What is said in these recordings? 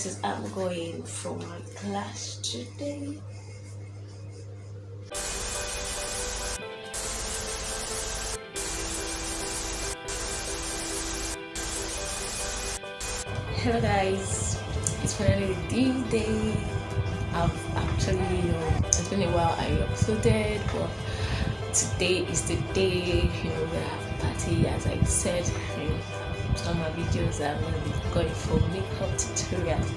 This is I'm going for my class today. Hello guys, it's finally the day. I've actually, it's been a while I uploaded, but today is the day, we have a party. As I said, some of my videos I'm going to be going for makeup tutorials,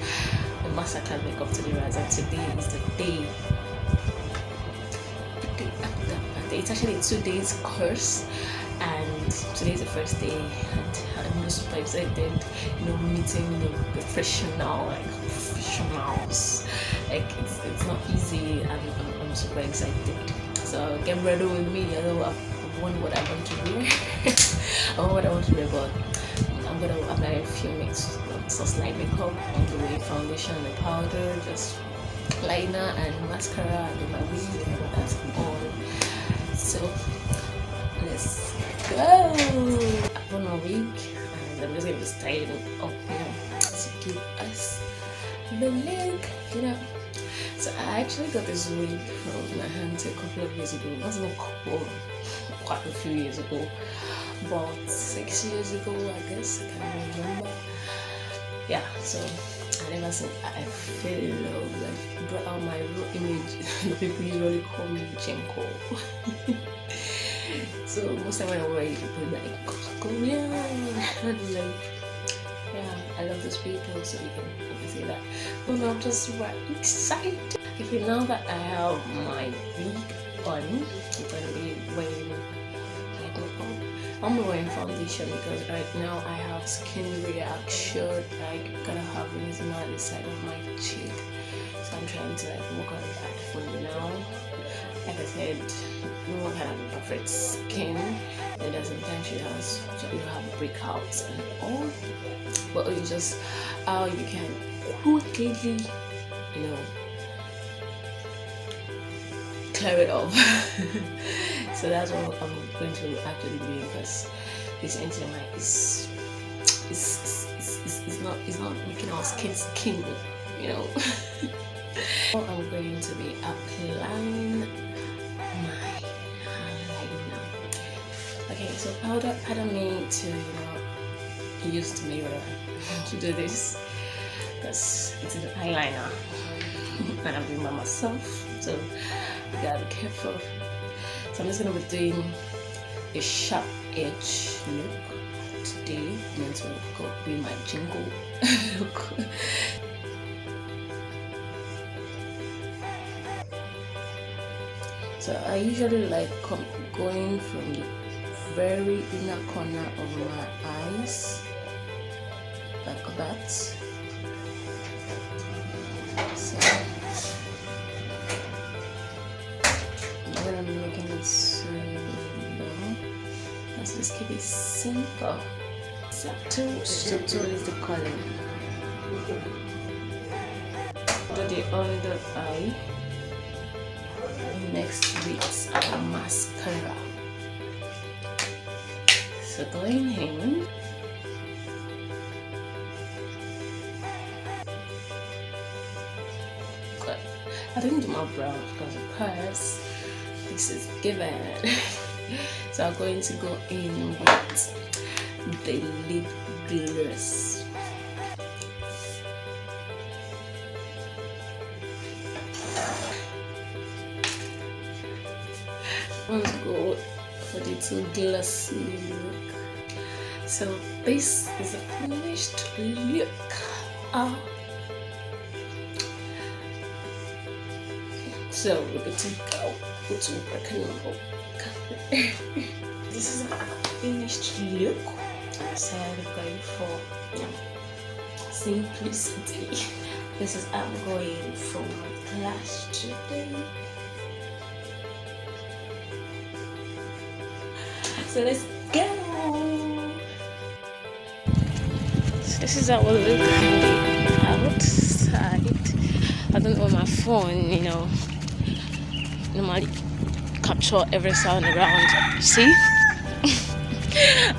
the massacre makeup tutorials, and today is the day. It's actually a 2 days course, and today is the first day, and I'm super excited, meeting the professionals. Like it's not easy, and I'm super excited. So get ready with me. I know I've won what I want to do. I know what I want to do, but I'm gonna apply a few mix sauce light makeup on the way, foundation and powder, just liner and mascara, and then my wig, and that's all. So let's go. I put my wig, and I'm just gonna be styling up, to give us the look, So I actually got this wig from my auntie a couple of years ago. It wasn't a couple, quite a few years ago, about 6 years ago, I guess. I can't remember. Yeah, so I never seen. I fell in love. Like, brought out my real image. The people usually call me Chenko. So most time when I wear it, people like, Korean. And like, yeah, I love those people, so you can say that. But no, I'm just super excited. Okay, now that I have my wig on, I'm gonna be wearing I'm wearing foundation because right now I have skin reaction. Like, gonna have eczema on the side of my cheek, so I'm trying to work on that for now. Like I said, no one can have a perfect skin, and then sometimes you have breakouts and all, but it's just how you can quickly, clear it off. So that's what I'm going to actually do, because this eczema is not making our skin. I'm going to be applying my eyeliner. Okay, so pardon me to use the mirror to do this, because it's an eyeliner and I'm doing by myself, so you gotta be careful. So I'm just gonna be doing a sharp edge look today, and then to go be my jingle look. So I usually like going from the very inner corner of my eyes, like that. So I'm making it so long. Let's just keep it simple. Subtle is the color. Do the under eye. Next with our mascara. So going in. Good. I didn't do my brow because this is given. So I'm going to go in with the lip gloss. I'm going to go for the too glossy look. So this is a finished look. So we're going to go to work. This is a finished look. I said I'm going for simplicity. This is I'm going for my class today. So let's go. So this is how we look outside. I don't know, my phone, normally capture every sound around. See?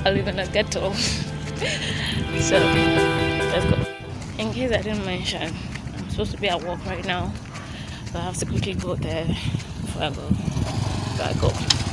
I live in a ghetto. So let's go. In case I didn't mention, I'm supposed to be at work right now, so I have to quickly go there before I go.